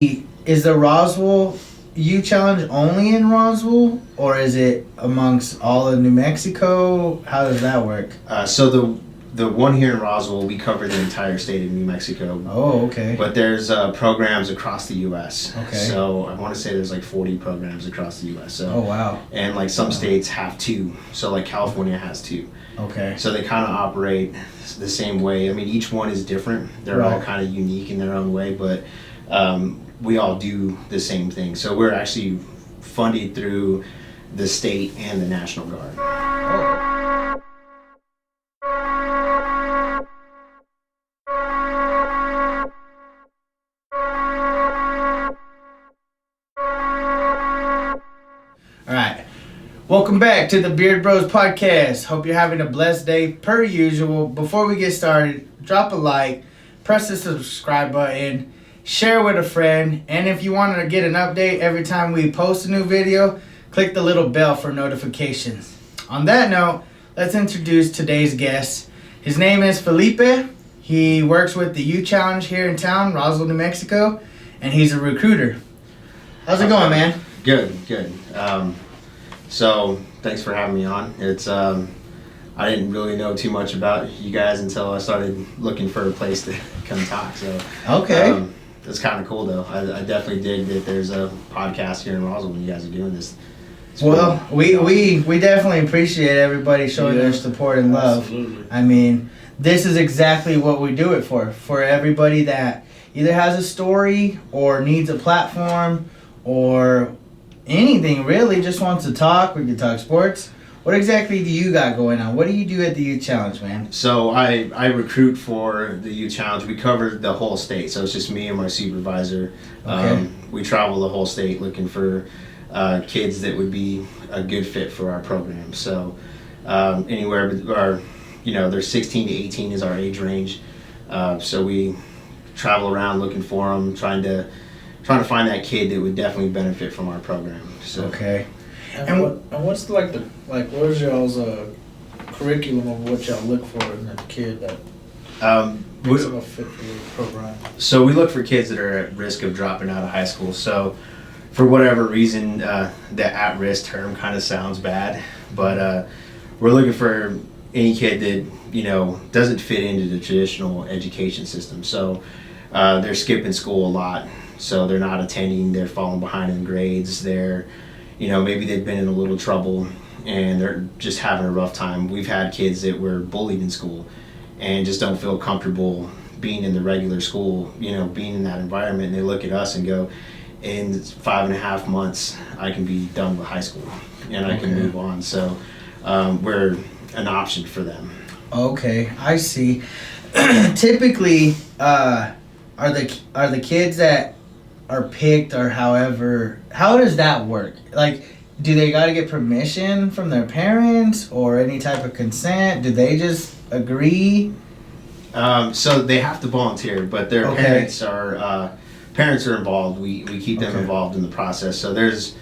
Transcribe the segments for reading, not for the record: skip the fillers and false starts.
Is the Roswell U Challenge only in Roswell, or is it amongst all of New Mexico? How does that work? So the one here in Roswell, we cover the entire state of New Mexico. Oh, okay. But there's programs across the U.S. Okay. So I want to say there's like 40 programs across the U.S. So, Oh, wow. and like some states have two. So like California has two. Okay. So they kind of operate the same way. I mean, each one is different. They're all Right. kind of unique in their own way, but we all do the same thing. So we're actually funded through the state and the National Guard. Oh. All right. Welcome back to the Beard Bros podcast. Hope you're having a blessed day per usual. Before we get started, drop a like, press the subscribe button, share with a friend, and if you want to get an update every time we post a new video, click the little bell for notifications. On that note, let's introduce today's guest. His name is Felipe. He works with the U Challenge here in town, Roswell, New Mexico, and he's a recruiter. How's it going, man? Good. So thanks for having me on. It's I didn't really know too much about you guys until I started looking for a place to come talk. So Okay. it's kind of cool though. I definitely dig that there's a podcast here in Roswell when you guys are doing this. It's Well, pretty awesome. we definitely appreciate everybody showing their support and love. Absolutely. I mean, this is exactly what we do it for everybody that either has a story or needs a platform or anything really, just wants to talk. We can talk sports. What exactly do you got going on? What do you do at the Youth Challenge, man? So I recruit for the U Challenge. We cover the whole state, so it's just me and my supervisor. Okay. We travel the whole state looking for kids that would be a good fit for our program. So anywhere, they're 16 to 18 is our age range. So we travel around looking for them, trying to find that kid that would definitely benefit from our program. So Okay. And what's what is y'all's curriculum of what y'all look for in that kid that makes them a fit for the program? So we look for kids that are at risk of dropping out of high school. So for whatever reason, the at-risk term kind of sounds bad, but we're looking for any kid that doesn't fit into the traditional education system. So they're skipping school a lot, so they're not attending. They're falling behind in grades. They're maybe they've been in a little trouble and they're just having a rough time. We've had kids that were bullied in school and just don't feel comfortable being in the regular school, being in that environment. And they look at us and go, in 5.5 months, I can be done with high school and I can Okay. move on. So we're an option for them. Okay, I see. Typically, are the kids that are picked or however, how does that work? Like, do they got to get permission from their parents or any type of consent? Do they just agree? So they have to volunteer, but their Okay. parents are involved. We keep them Okay. involved in the process. So there's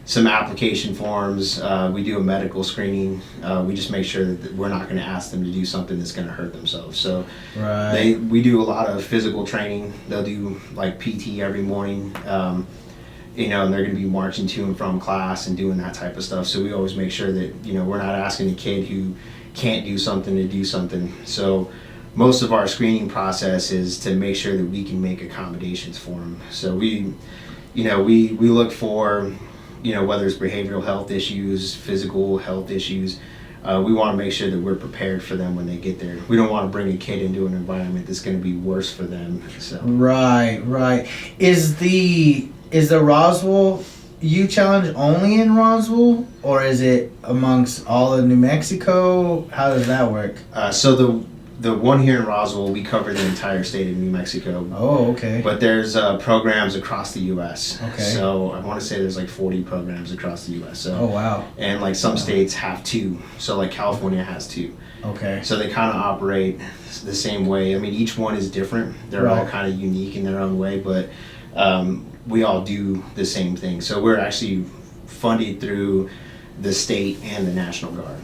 some application forms. We do a medical screening. We just make sure that we're not going to ask them to do something that's going to hurt themselves. So Right. we do a lot of physical training. They'll do like PT every morning. And they're going to be marching to and from class and doing that type of stuff. So we always make sure that we're not asking a kid who can't do something to do something. So most of our screening process is to make sure that we can make accommodations for them. So we look for whether it's behavioral health issues, physical health issues. We want to make sure that we're prepared for them when they get there. We don't want to bring a kid into an environment that's going to be worse for them. So Right. Is the Roswell U Challenge only in Roswell, or is it amongst all of New Mexico? How does that work? so the one here in Roswell, we cover the entire state of New Mexico. Oh, okay. But there's programs across the U.S. Okay. So I want to say there's like 40 programs across the U.S. So Oh, wow. and like some states have two. So like California has two. Okay. So they kind of operate the same way. I mean, each one is different. They're all Right. kind of unique in their own way, but we all do the same thing. So we're actually funded through the state and the National Guard.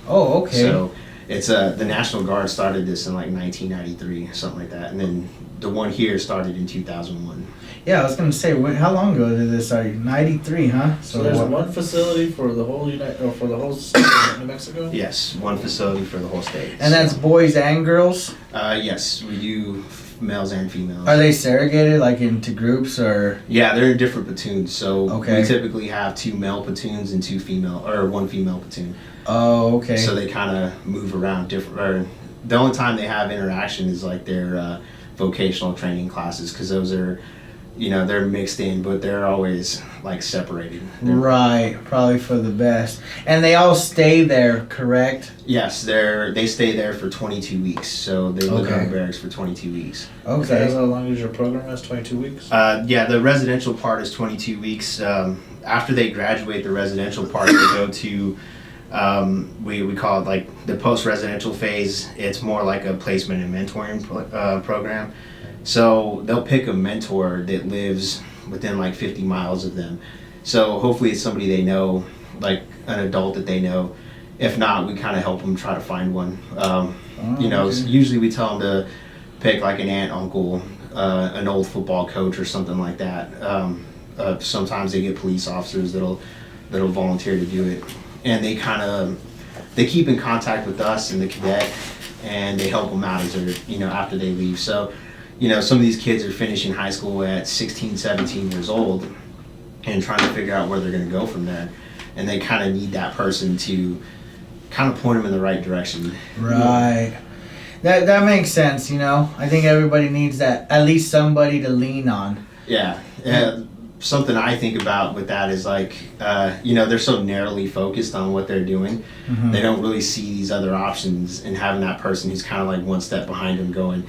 Oh, okay. So It's the National Guard started this in like 1993, something like that, and then the one here started in 2001. Yeah, I was gonna say, how long ago did this start? 93, huh? So there's one facility for the whole for the whole state of New Mexico. Yes, one facility for the whole state. And that's boys and girls. Yes, we do males and females. Are they segregated like into groups or? Yeah, they're in different platoons. So Okay. we typically have 2 male platoons and 1 female platoon. Oh, okay. So they kind of move around different. Or the only time they have interaction is like their vocational training classes, because those are, they're mixed in, but they're always like separated. Right, probably for the best. And they all stay there, correct? Yes, they stay there for 22 weeks. So they live Okay. in barracks for 22 weeks. Okay. That's how long is your program? Is 22 weeks? Yeah, the residential part is 22 weeks. After they graduate the residential part, they go to we call it like the post-residential phase. It's more like a placement and mentoring program. So they'll pick a mentor that lives within like 50 miles of them. So hopefully it's somebody they know, like an adult that they know. If not, we kind of help them try to find one. Okay. Usually we tell them to pick like an aunt, uncle, an old football coach or something like that. Sometimes they get police officers that'll volunteer to do it. And they keep in contact with us and the cadet, and they help them out as they're, after they leave. So, some of these kids are finishing high school at 16, 17 years old and trying to figure out where they're going to go from there. And they kind of need that person to kind of point them in the right direction. Right. That makes sense, I think everybody needs that, at least somebody to lean on. Yeah. Something I think about with that is like, they're so narrowly focused on what they're doing. Mm-hmm. They don't really see these other options, and having that person who's kind of like one step behind them going,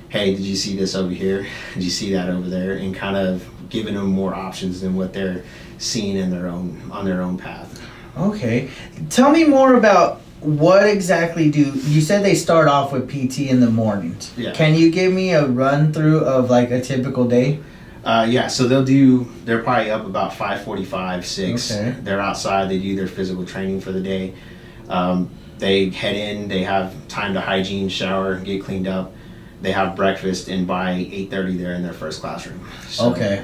hey, did you see this over here? Did you see that over there? And kind of giving them more options than what they're seeing on their own path. Okay. Tell me more about what exactly you said they start off with PT in the mornings. Yeah. Can you give me a run through of like a typical day? Yeah, so they're probably up about 5:45, 6. Okay. They're outside, they do their physical training for the day. They head in, they have time to hygiene, shower, get cleaned up. They have breakfast, and by 8:30 they're in their first classroom. So, Okay.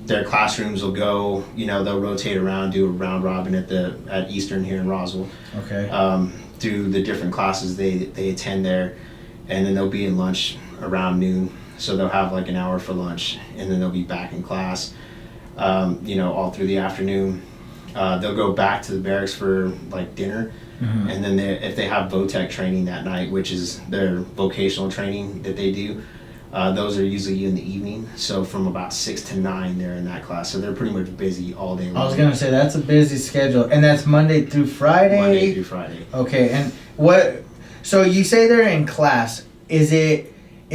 Their classrooms will go, they'll rotate around, do a round robin at Eastern here in Roswell. Okay. Through the different classes they attend there, and then they'll be in lunch around noon. So they'll have like an hour for lunch, and then they'll be back in class, all through the afternoon. They'll go back to the barracks for like dinner, Mm-hmm. and then if they have VOTEC training that night, which is their vocational training that they do, those are usually in the evening. So from about 6 to 9, they're in that class. So they're pretty much busy all day long. I was gonna say that's a busy schedule, and that's Monday through Friday. Monday through Friday. Okay, and what? So you say they're in class. Is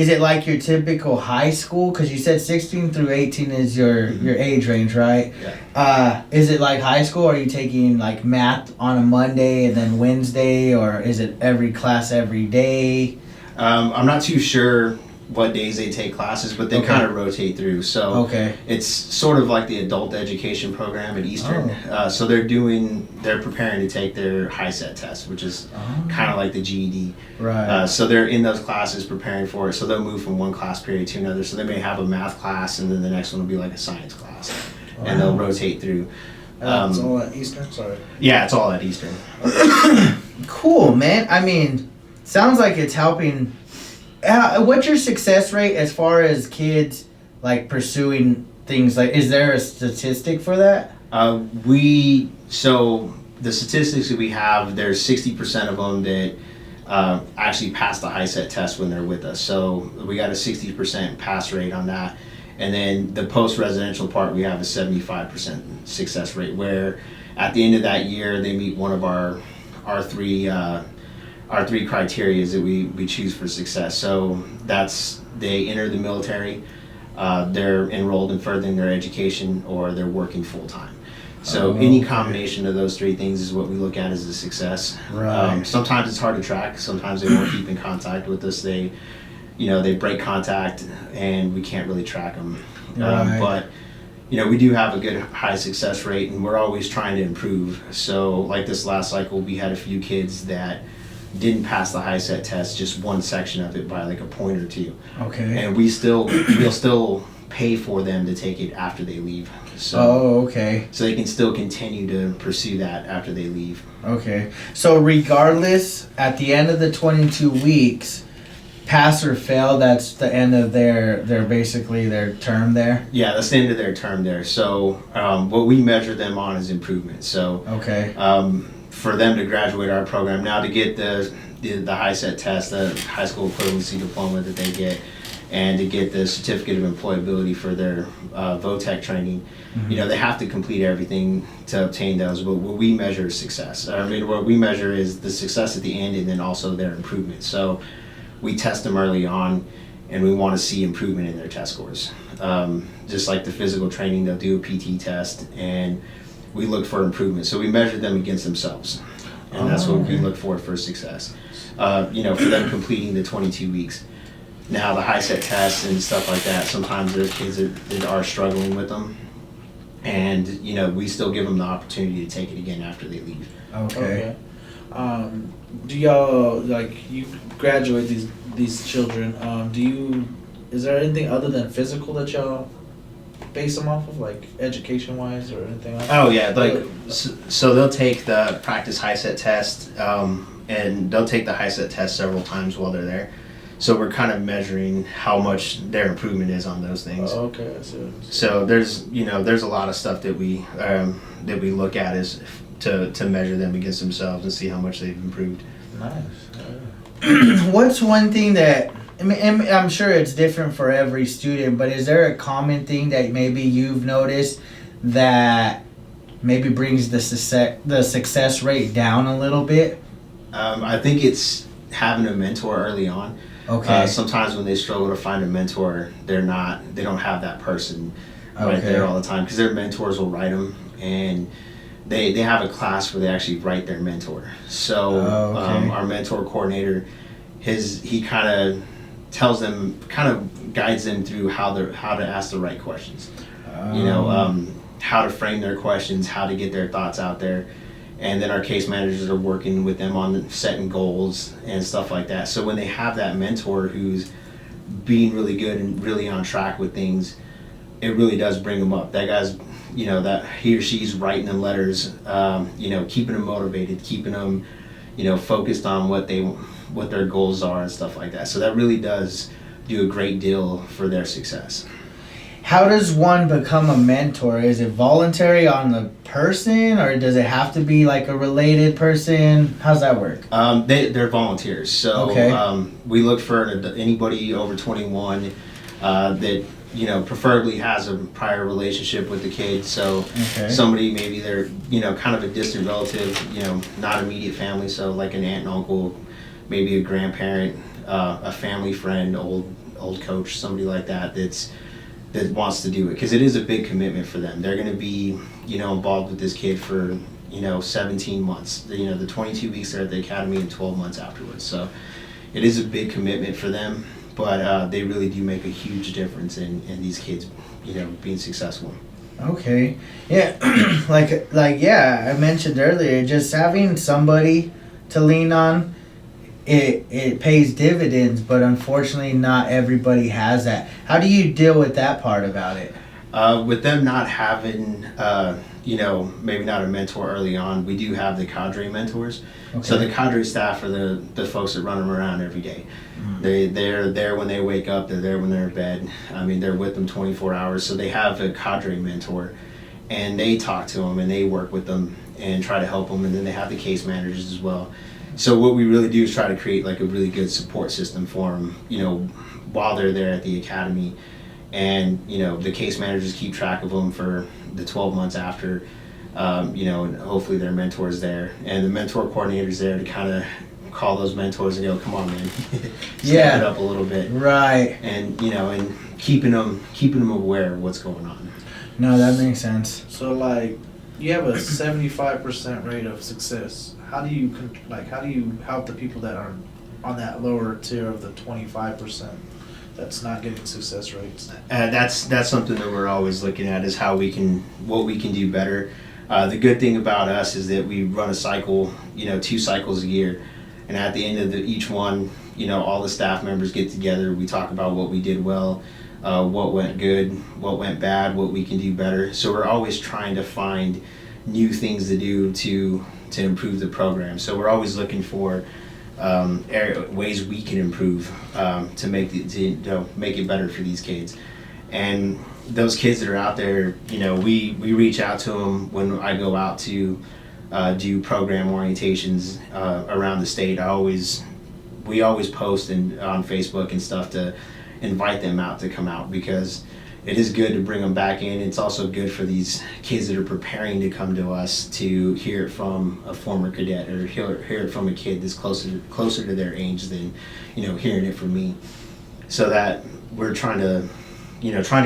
it like your typical high school? Because you said 16 through 18 is your age range, right? Yeah. Is it like high school? Or are you taking like math on a Monday and then Wednesday, or is it every class every day? I'm not too sure what days they take classes, but they Okay. kind of rotate through. So Okay. it's sort of like the adult education program at Eastern. So they're preparing to take their high set test, which is kind of like the GED. Right. So they're in those classes preparing for it. So they'll move from one class period to another. So they may have a math class, and then the next one will be like a science class, and they'll rotate through. It's all at Eastern. Sorry. Yeah, it's all at Eastern. Cool, man. I mean, sounds like it's helping. What's your success rate as far as kids like pursuing things? Like, is there a statistic for that? So the statistics that we have, there's 60% of them that actually pass the high set test when they're with us. So we got a 60% pass rate on that. And then the post-residential part, we have a 75% success rate, where at the end of that year, they meet one of our three criteria that we choose for success. So that's they enter the military, they're enrolled in furthering their education, or they're working full-time. So any combination of those 3 things is what we look at as a success. Right. Sometimes it's hard to track. Sometimes they won't keep in contact with us. They break contact, and we can't really track them. Right. But we do have a good high success rate, and we're always trying to improve. So like this last cycle, we had a few kids that didn't pass the high set test, just one section of it by like a point or two. Okay. And we'll still pay for them to take it after they leave. So, okay. So they can still continue to pursue that after they leave. Okay. So regardless, at the end of the 22 weeks, pass or fail, that's the end of their basically their term there? Yeah, that's the end of their term there. So what we measure them on is improvement. So okay. For them to graduate our program, now to get the high set test, the high school equivalency diploma that they get, and to get the certificate of employability for their VOTEC training, Mm-hmm. They have to complete everything to obtain those. But what we measure is success. I mean, what we measure is the success at the end, and then also their improvement. So we test them early on, and we want to see improvement in their test scores. Just like the physical training, they'll do a PT test, and we look for improvement. So we measure them against themselves, and that's what we look for success. For them completing the 22 weeks. Now the high set tests and stuff like that, sometimes there's kids that are struggling with them, and we still give them the opportunity to take it again after they leave. Okay. Do y'all, like, you graduate these children, is there anything other than physical that y'all base them off of, like education wise or anything else? Oh yeah, so they'll take the practice high set test, and they'll take the high set test several times while they're there. So we're kind of measuring how much their improvement is on those things. Oh, okay, I see. So there's a lot of stuff that we look at is to measure them against themselves and see how much they've improved. Nice. What's one thing that, I mean, I'm sure it's different for every student, but is there a common thing that maybe you've noticed that maybe brings the success rate down a little bit? I think it's having a mentor early on. Okay. Sometimes when they struggle to find a mentor, they don't have that person right there all the time, because their mentors will write them, and they have a class where they actually write their mentor. So our mentor coordinator, he kind of tells them, kind of guides them through how to ask the right questions. How to frame their questions, how to get their thoughts out there. And then our case managers are working with them on setting goals and stuff like that. So when they have that mentor who's being really good and really on track with things, it really does bring them up. That guy's, that he or she's writing them letters, keeping them motivated, keeping them, focused on what their goals are and stuff like that. So that really does do a great deal for their success. How does one become a mentor? Is it voluntary on the person, or does it have to be like a related person? How's that work? They're volunteers. So we look for anybody over 21 that preferably has a prior relationship with the kid. So somebody, maybe they're kind of a distant relative, not immediate family. So like an aunt and uncle, maybe a grandparent, a family friend, old coach, somebody like that that wants to do it, because it is a big commitment for them. They're going to be involved with this kid for 17 months. The 22 weeks they're at the academy and 12 months afterwards. So it is a big commitment for them, but they really do make a huge difference in these kids being successful. Okay. Yeah. I mentioned earlier, just having somebody to lean on, it pays dividends, but unfortunately not everybody has that. How do you deal with that part about it? With them not having, maybe not a mentor early on, we do have the cadre mentors. Okay. So the cadre staff are the folks that run them around every day. Mm-hmm. They're there when they wake up, they're there when they're in bed. I mean, they're with them 24 hours. So they have a cadre mentor, and they talk to them and they work with them and try to help them. And then they have the case managers as well. So what we really do is try to create like a really good support system for them, while they're there at the academy. And, the case managers keep track of them for the 12 months after, and hopefully their mentor's there. And the mentor coordinator's there to kind of call those mentors and go, come on, man, step it up a little bit. Right. And, and keeping them aware of what's going on. No, that makes sense. So, like, you have a 75% rate of success. How do you help the people that are on that lower tier of the 25% that's not getting success rates? That's something that we're always looking at, is what we can do better. The good thing about us is that we run a cycle, 2 cycles a year. And at the end of each one, all the staff members get together. We talk about what we did well, what went good, what went bad, what we can do better. So we're always trying to find new things to do to improve the program. So we're always looking for ways we can improve to make it better for these kids. And those kids that are out there, we reach out to them when I go out to do program orientations around the state. We always post on Facebook and stuff to invite them out to come out, because it is good to bring them back in. It's also good for these kids that are preparing to come to us to hear it from a former cadet, or hear it from a kid that's closer to their age than hearing it from me. So that we're trying to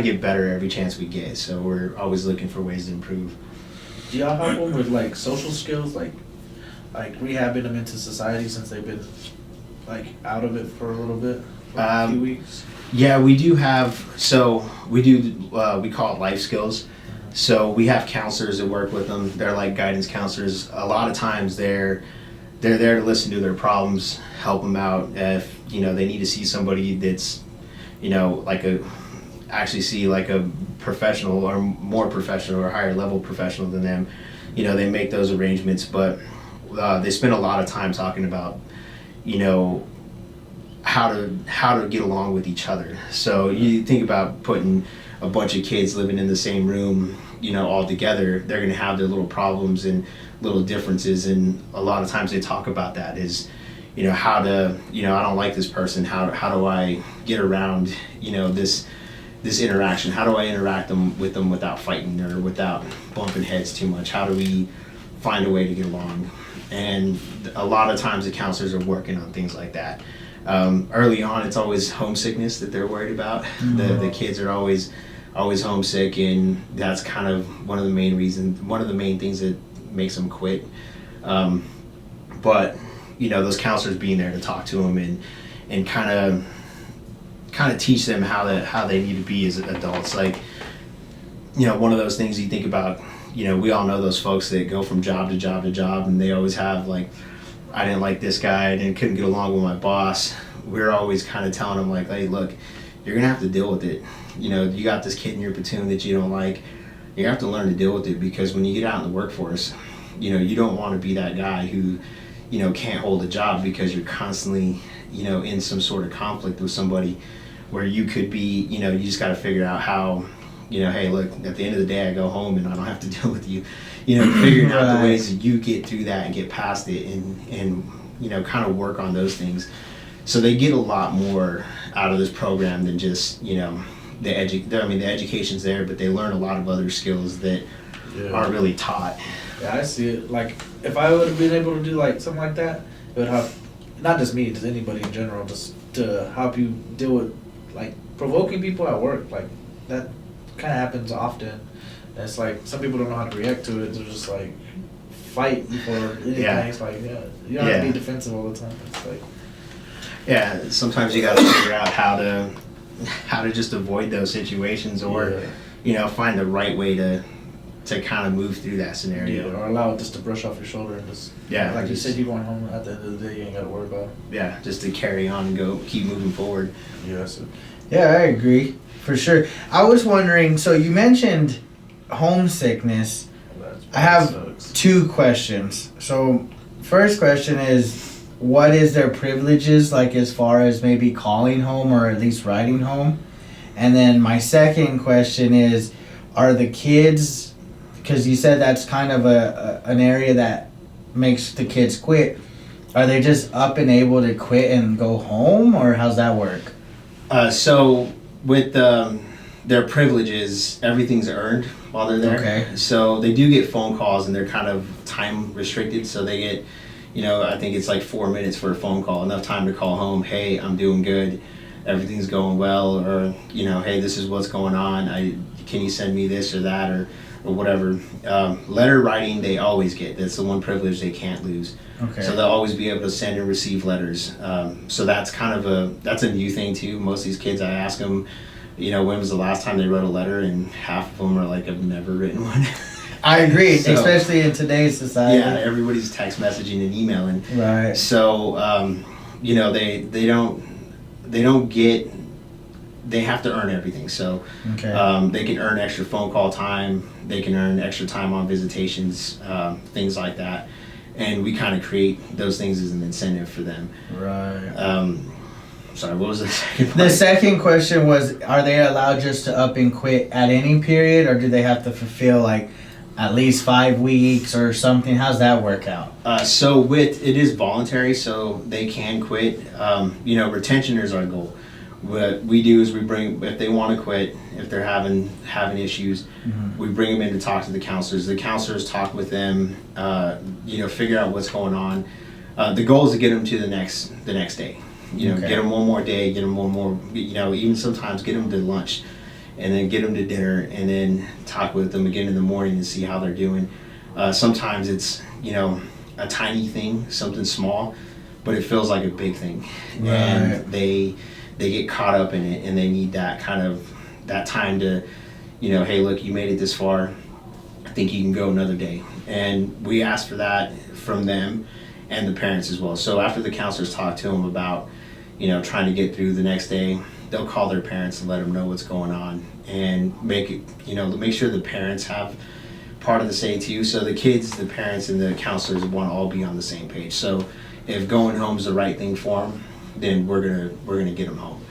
get better every chance we get. So we're always looking for ways to improve. Do y'all help them with like social skills, like rehabbing them into society since they've been like out of it for a little bit, for a few weeks? Yeah, we do have. So we call it life skills. So we have counselors that work with them. They're like guidance counselors. A lot of times they're there to listen to their problems, help them out. If they need to see somebody that's actually see like a professional or more professional or higher level professional than them, they make those arrangements. But they spend a lot of time talking about how to get along with each other. So you think about putting a bunch of kids living in the same room, all together. They're going to have their little problems and little differences, and a lot of times they talk about that is how to I don't like this person, how do I get around this interaction, how do I interact with them without fighting or without bumping heads too much, how do we find a way to get along. And a lot of times the counselors are working on things like that. Early on, it's always homesickness that they're worried about. Mm-hmm. The kids are always homesick, and that's kind of one of the main things that makes them quit. But those counselors being there to talk to them and kind of teach them how they need to be as adults. Like, one of those things you think about, we all know those folks that go from job to job to job, and they always have like, I didn't like this guy, and couldn't get along with my boss. We're always kind of telling them like, hey, look, you're gonna have to deal with it. You got this kid in your platoon that you don't like. You have to learn to deal with it, because when you get out in the workforce, you don't want to be that guy who, can't hold a job because you're constantly, in some sort of conflict with somebody, where you could be, you just got to figure out how, hey, look, at the end of the day, I go home and I don't have to deal with you. Figuring out the ways that you get through that and get past it, and kind of work on those things. So they get a lot more out of this program than just, the education's there, but they learn a lot of other skills that aren't really taught. Yeah, I see it. Like, if I would have been able to do like something like that, it would help, not just me, just anybody in general, just to help you deal with like provoking people at work. Like, that kind of happens often. And it's like some people don't know how to react to it. They're just like fight for anything. Yeah. It's like, you don't have to be defensive all the time. It's like, yeah, sometimes you got to figure out how to just avoid those situations, or find the right way to kind of move through that scenario. Yeah, or allow it just to brush off your shoulder and just, like you said, you're going home at the end of the day, you ain't got to worry about it. Yeah, just to carry on and keep moving forward. Yes. Yeah, I agree, for sure. I was wondering, so you mentioned homesickness. I have two questions. So first question is, what is their privileges, like as far as maybe calling home or at least riding home? And then my second question is, are the kids, because you said that's kind of an area that makes the kids quit, are they just up and able to quit and go home, or how's that work? So with their privileges, everything's earned while they're there. Okay. So they do get phone calls, and they're kind of time restricted, so they get, I think it's like 4 minutes for a phone call, enough time to call home, hey, I'm doing good, everything's going well, or, hey, this is what's going on, can you send me this or that, or whatever. Letter writing, they always get. That's the one privilege they can't lose. Okay. So they'll always be able to send and receive letters. So that's kind of that's a new thing too. Most of these kids, I ask them, when was the last time they wrote a letter, and half of them are like, I've never written one. I agree, So- especially in today's society. Yeah, everybody's text messaging and emailing. Right. So, you know, they don't get. They have to earn everything. So, Okay. they can earn extra phone call time. They can earn extra time on visitations, things like that. And we kind of create those things as an incentive for them. Right. Sorry, what was the second part? The second question was, are they allowed just to up and quit at any period, or do they have to fulfill like at least 5 weeks or something? How's that work out? So it is voluntary, so they can quit. You know, retention is our goal. What we do is we bring, if they want to quit, if they're having issues, we bring them in to talk to the counselors. The counselors talk with them, you know, figure out what's going on. The goal is to get them to the next day. You know, Okay. get them one more day, get them one more, you know, even sometimes get them to lunch and then get them to dinner and then talk with them again in the morning and see how they're doing. Sometimes it's, you know, a tiny thing, something small, but it feels like a big thing. Right. And they get caught up in it and they need that kind of, that time to, you know, hey, look, you made it this far. I think you can go another day. And we ask for that from them and the parents as well. So after the counselors talk to them about, you know, trying to get through the next day, they'll call their parents and let them know what's going on and make it, you know, make sure the parents have part of the say too. So the kids, the parents, and the counselors want to all be on the same page. So if going home is the right thing for them, then we're gonna get them home.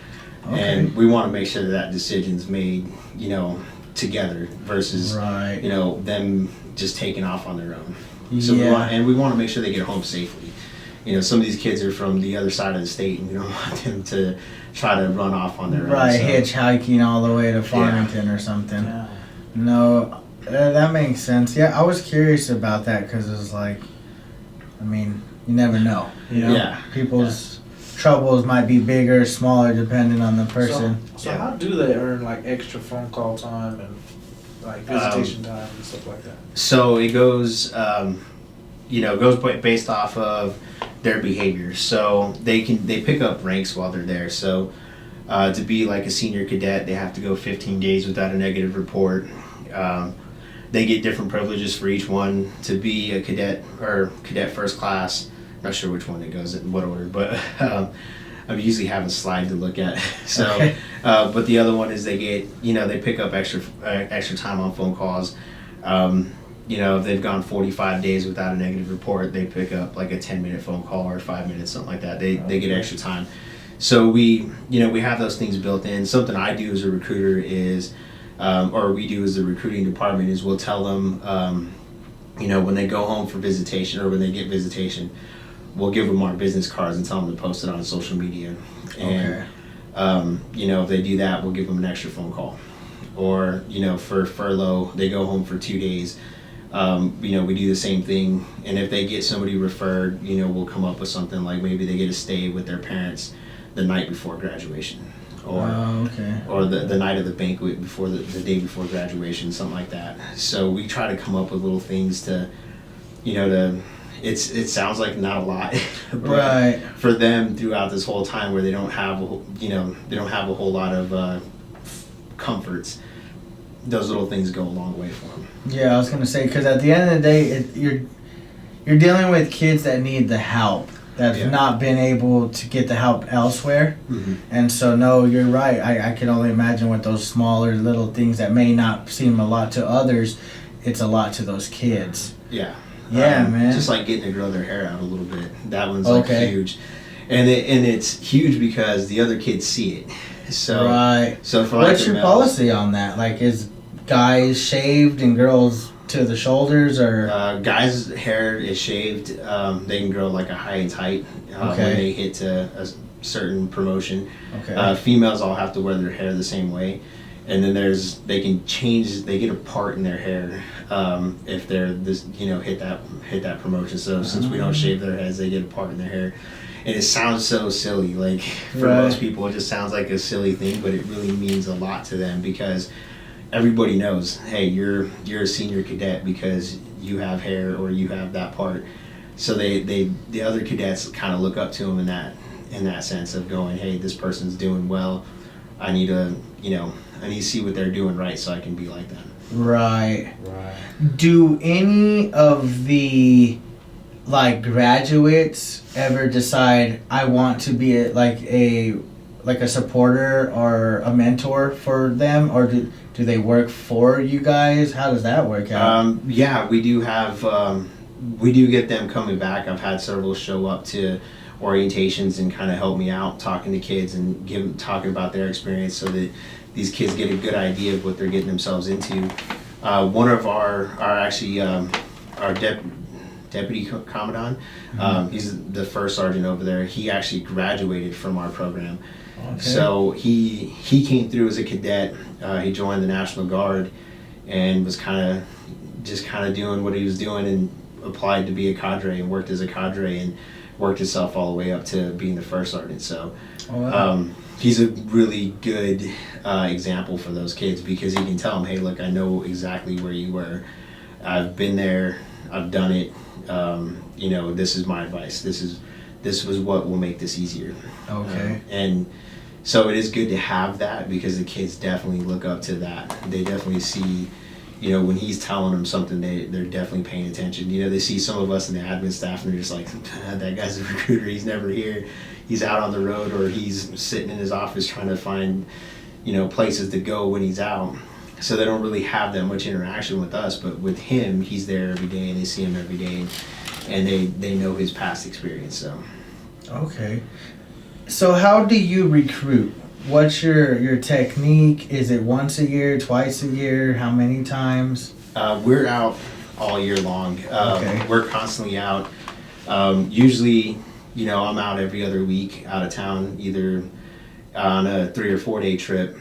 Okay. And we want to make sure that decision's made, you know, together versus, Right. you know, them just taking off on their own. So Yeah. we want to make sure they get home safely. You know, some of these kids are from the other side of the state, and we don't want them to try to run off on their Right, own. hitchhiking all the way to Farmington or something. Yeah. No, that makes sense. Yeah, I was curious about that because it's like, I mean, you never know. You know, Yeah. people's troubles might be bigger, smaller, depending on the person. So Yeah. how do they earn like extra phone call time and like visitation time and stuff like that? So it goes, you know, based off of their behavior. So they pick up ranks while they're there. So to be like a senior cadet, they have to go 15 days without a negative report. They get different privileges for each one. To be a cadet or cadet first class, not sure which one it goes in what order, but I usually have a slide to look at. So, Okay. but the other one is they get, you know, they pick up extra time on phone calls. You know, if they've gone 45 days without a negative report, they pick up like a 10-minute phone call or 5 minutes, something like that. They get extra time. So we have those things built in. Something I do as a recruiter is, or we do as the recruiting department is we'll tell them, you know, when they go home for visitation or when they get visitation, we'll give them our business cards and tell them to post it on social media. And, you know, if they do that, we'll give them an extra phone call. Or, you know, for furlough, they go home for 2 days. You know, we do the same thing. And if they get somebody referred, you know, we'll come up with something like maybe they get to stay with their parents the night before graduation. Or or the night of the banquet before the day before graduation, something like that. So we try to come up with little things to, you know, it sounds like not a lot, but Right. for them throughout this whole time where they don't have, you know, they don't have a whole lot of comforts, those little things go a long way for them. Yeah, I was gonna say because at the end of the day, you're dealing with kids that need the help that's Yeah. not been able to get the help elsewhere, and so no, you're right. I can only imagine with those smaller little things that may not seem a lot to others, it's a lot to those kids. Yeah. Yeah, man. Just like getting to grow their hair out a little bit. That one's Okay. like huge, and it's huge because the other kids see it. So Right. So for like What's the your males, policy on that? Like, is guys shaved and girls to the shoulders, or guys' hair is shaved. They can grow like a high and tight Okay. when they hit to a certain promotion. okay? Females all have to wear their hair the same way, and then they can change. They get a part in their hair if they're this, you know, hit that promotion. So since we don't shave their heads, they get a part in their hair. And it sounds so silly, like for Right. most people, it just sounds like a silly thing, but it really means a lot to them because everybody knows, hey, you're a senior cadet because you have hair or you have that part. So the other cadets kind of look up to them in that sense of going, hey, this person's doing well. I need to see what they're doing right so I can be like them. Right. Right. Do any of the like graduates ever decide I want to be like a supporter or a mentor for them, or do they work for you guys? How does that work out? Yeah, we do have we do get them coming back. I've had several show up to orientations and kind of help me out talking to kids and talking about their experience so that these kids get a good idea of what they're getting themselves into. One of our actually our deputy commandant, he's the first sergeant over there. He actually graduated from our program. Okay. So he came through as a cadet. He joined the National Guard and was kind of doing what he was doing and applied to be a cadre and worked as a cadre and worked himself all the way up to being the first sergeant. So he's a really good example for those kids because he can tell them, hey, look, I know exactly where you were. I've been there. I've done it. This is my advice. This was what will make this easier. Okay. And so it is good to have that because the kids definitely look up to that. They definitely see, when he's telling them something, they're definitely paying attention. They see some of us in the admin staff and they're just like, that guy's a recruiter. He's never here. He's out on the road or he's sitting in his office trying to find, places to go when he's out. So they don't really have that much interaction with us, but with him, he's there every day and they see him every day and they know his past experience. So. Okay. So how do you recruit? What's your technique? Is it once a year, twice a year? How many times? We're out all year long. Okay. We're constantly out. Usually, I'm out every other week out of town, either on a 3 or 4 day trip.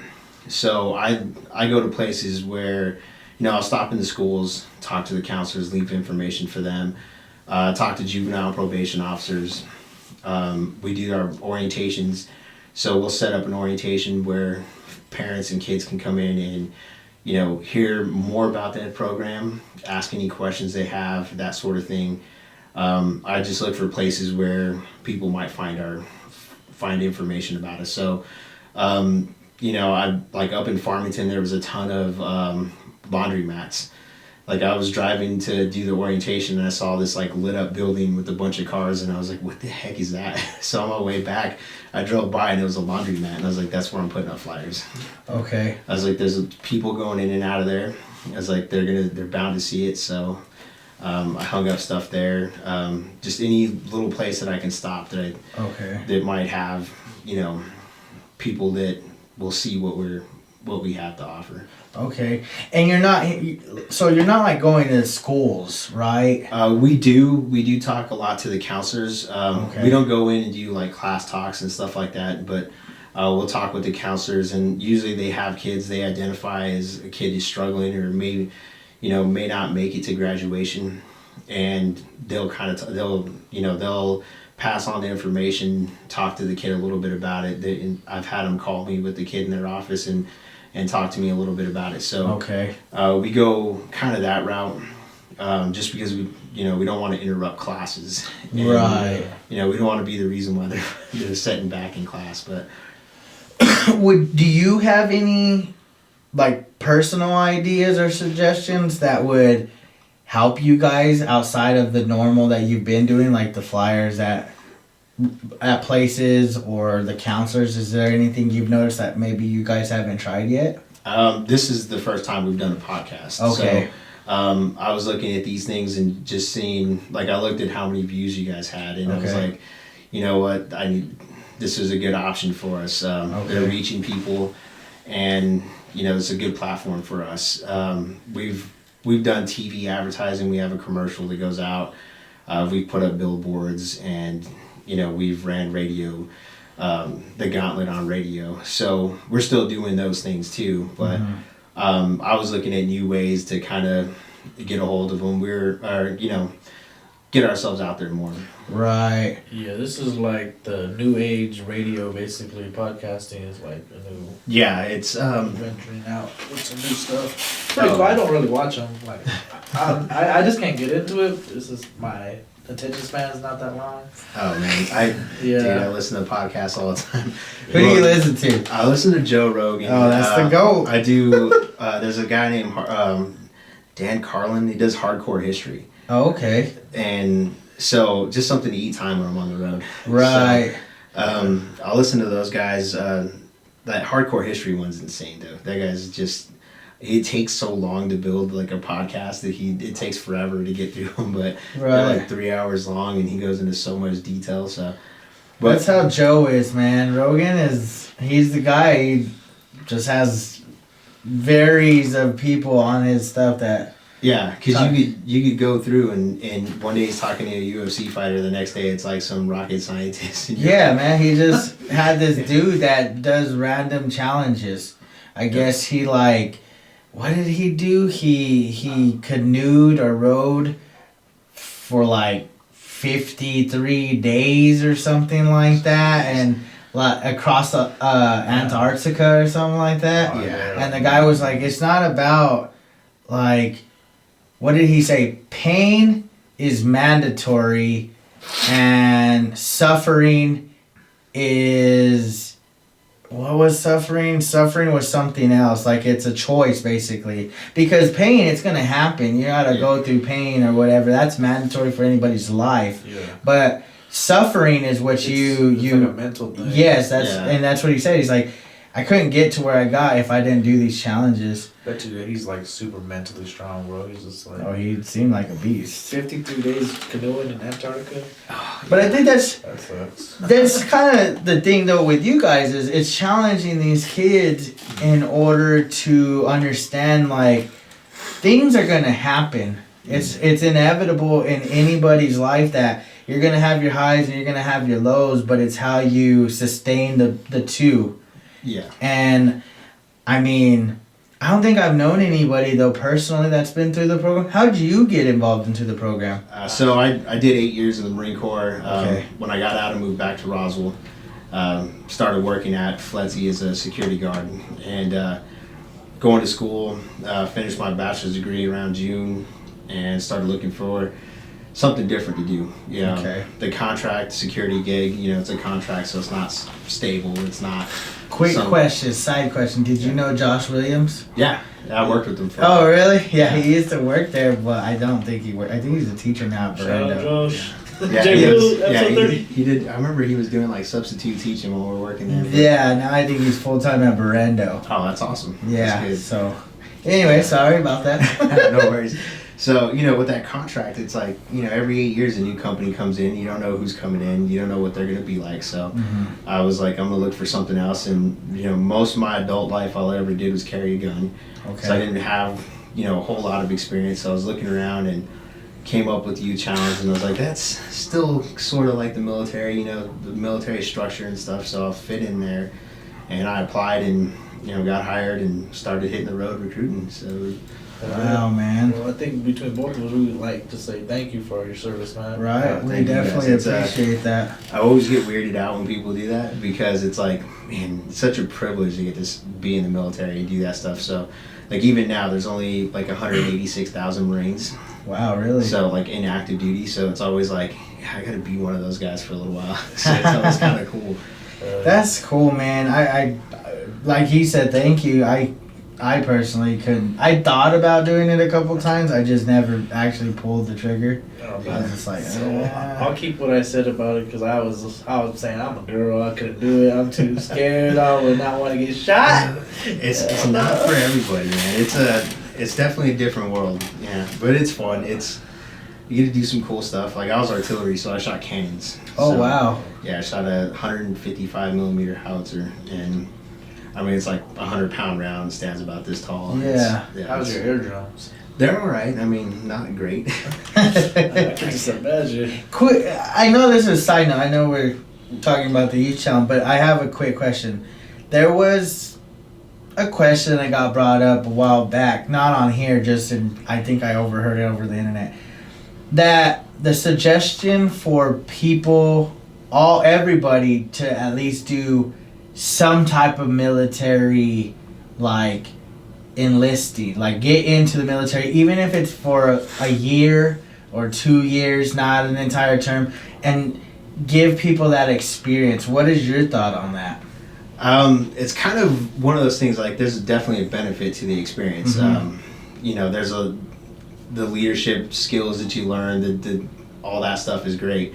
So I go to places where, I'll stop in the schools, talk to the counselors, leave information for them, talk to juvenile probation officers. We do our orientations. So we'll set up an orientation where parents and kids can come in and, hear more about that program, ask any questions they have, that sort of thing. I just look for places where people might find information about us. So, I like up in Farmington, there was a ton of laundry mats. Like I was driving to do the orientation and I saw this like lit up building with a bunch of cars and I was like, what the heck is that? So on my way back, I drove by and it was a laundry mat and I was like, that's where I'm putting up flyers. Okay. I was like, there's people going in and out of there. I was like, they're bound to see it. So I hung up stuff there. Just any little place that I can stop that might have, people that will see what we have to offer. Okay. And you're not like going to schools, right? We do talk a lot to the counselors. Okay. We don't go in and do like class talks and stuff like that, but we'll talk with the counselors and usually they have kids they identify as a kid who's struggling or maybe, may not make it to graduation and they'll they'll pass on the information, talk to the kid a little bit about it. I've had them call me with the kid in their office and talk to me a little bit about it. So okay. We go kind of that route, just because we don't want to interrupt classes. And, right. We don't want to be the reason why they're sitting back in class. But do you have any like personal ideas or suggestions that would help you guys outside of the normal that you've been doing, like the flyers at places or the counselors? Is there anything you've noticed that maybe you guys haven't tried yet? This is the first time we've done a podcast. Okay. So, I was looking at these things and just seeing, like, I looked at how many views you guys had, and I was like, you know what, this is a good option for us. They're reaching people, and it's a good platform for us. We've done TV advertising. We have a commercial that goes out. We've put up billboards, and we've ran radio, the gauntlet on radio. So we're still doing those things too. But I was looking at new ways to kind of get a hold of them. Get ourselves out there more. Right. Yeah, this is like the new age radio, basically. Podcasting is like a new... Yeah, it's... venturing out with some new stuff. Pretty cool. I don't really watch them. Like, I just can't get into it. This is my attention span is not that long. Oh man, dude, I listen to podcasts all the time. Who do you listen to? I listen to Joe Rogan. Oh, that's the GOAT. I do. There's a guy named Dan Carlin. He does hardcore history. Oh, okay. And so just something to eat time when I'm on the road. Right. So, I'll listen to those guys. That hardcore history one's insane though. That guy's just. It takes so long to build like a podcast that it takes forever to get through them, but they're like 3 hours long, and he goes into so much detail. So, but that's how Joe is, man. Rogan he's the guy. He just has varies of people on his stuff that. Yeah, because you could go through and one day he's talking to a UFC fighter, the next day it's like some rocket scientist. Yeah, man. He just had this dude that does random challenges. I guess he what did he do? He canoed or rowed for 53 days or something like that, and across Antarctica or something like that. Yeah. And the guy was like, it's not about what did he say? Pain is mandatory, and suffering is. What was suffering? Suffering was something else. It's a choice, basically. Because pain, it's going to happen. You got to go through pain or whatever. That's mandatory for anybody's life. Yeah. But suffering is what it's you... like a mental thing. Yes, and that's what he said. He's like, I couldn't get to where I got if I didn't do these challenges. Bet you he's super mentally strong, bro. He's just Oh, he seemed like a beast. 53 days canoeing in Antarctica. But I think That sucks. that's kind of the thing though with you guys is it's challenging these kids in order to understand things are gonna happen. It's inevitable in anybody's life that you're gonna have your highs and you're gonna have your lows, but it's how you sustain the two. Yeah. And I mean, I don't think I've known anybody though personally that's been through the program. How did you get involved into the program? So I did 8 years in the Marine Corps. Okay. When I got out, I moved back to Roswell. Started working at FLETC as a security guard, and going to school. Finished my bachelor's degree around June, and started looking for something different to do. Okay. The contract security gig, it's a contract, so it's not stable. It's not. Quick side question. Did you know Josh Williams? Yeah, I worked with him for. Oh, really? Yeah, he used to work there, but I don't think he worked. I think he's a teacher now at Shout out Verando. Josh. Yeah, he did. I remember he was doing substitute teaching while we were working there. Yeah, now I think he's full time at Verando. Oh, that's awesome. Yeah. That's So, anyway, sorry about that. good. No worries. So, with that contract, it's every 8 years a new company comes in. You don't know who's coming in. You don't know what they're going to be like. So, I was like, I'm going to look for something else. And, most of my adult life, all I ever did was carry a gun. Okay. So, I didn't have, a whole lot of experience. So, I was looking around and came up with the youth challenge. And I was like, that's still sort of like the military, the military structure and stuff. So, I'll fit in there. And I applied and, got hired and started hitting the road recruiting. So, Wow, man. Well, I think between both of us, we would like to say thank you for your service, man. Right, we thank you, definitely guys. It's, appreciate that. I always get weirded out when people do that because it's man, it's such a privilege to get to be in the military and do that stuff. So, even now, there's only 186,000 Marines. Wow, really? So, in active duty. So, it's always I got to be one of those guys for a little while. So, it's always kind of cool. That's cool, man. I like he said, thank you. I personally couldn't. I thought about doing it a couple times. I just never actually pulled the trigger. I was just like, I'll keep what I said about it because I was saying I'm a girl. I couldn't do it. I'm too scared. I would not want to get shot. It's not for everybody, man. It's definitely a different world. Yeah, but it's fun. You get to do some cool stuff. I was artillery, so I shot cannons. Oh, So, wow. Yeah, I shot a 155 millimeter howitzer, and it's 100-pound round, stands about this tall. Yeah. How's your air drums? They're all right. Not great. I can just imagine. Quick, I know this is a side note. I know we're talking about the youth challenge, but I have a quick question. There was a question that got brought up a while back, not on here, I think I overheard it over the internet, that the suggestion for people, everybody to at least do some type of military, enlisting, get into the military, even if it's for a year or 2 years, not an entire term, and give people that experience. What is your thought on that? It's kind of one of those things, like there's definitely a benefit to the experience. There's the leadership skills that you learn, the all that stuff is great.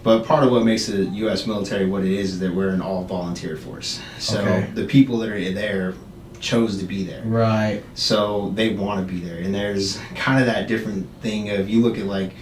But part of what makes the U.S. military what it is that we're an all-volunteer force. So the people that are there chose to be there. Right. So they want to be there. And there's kind of that different thing of, you look at like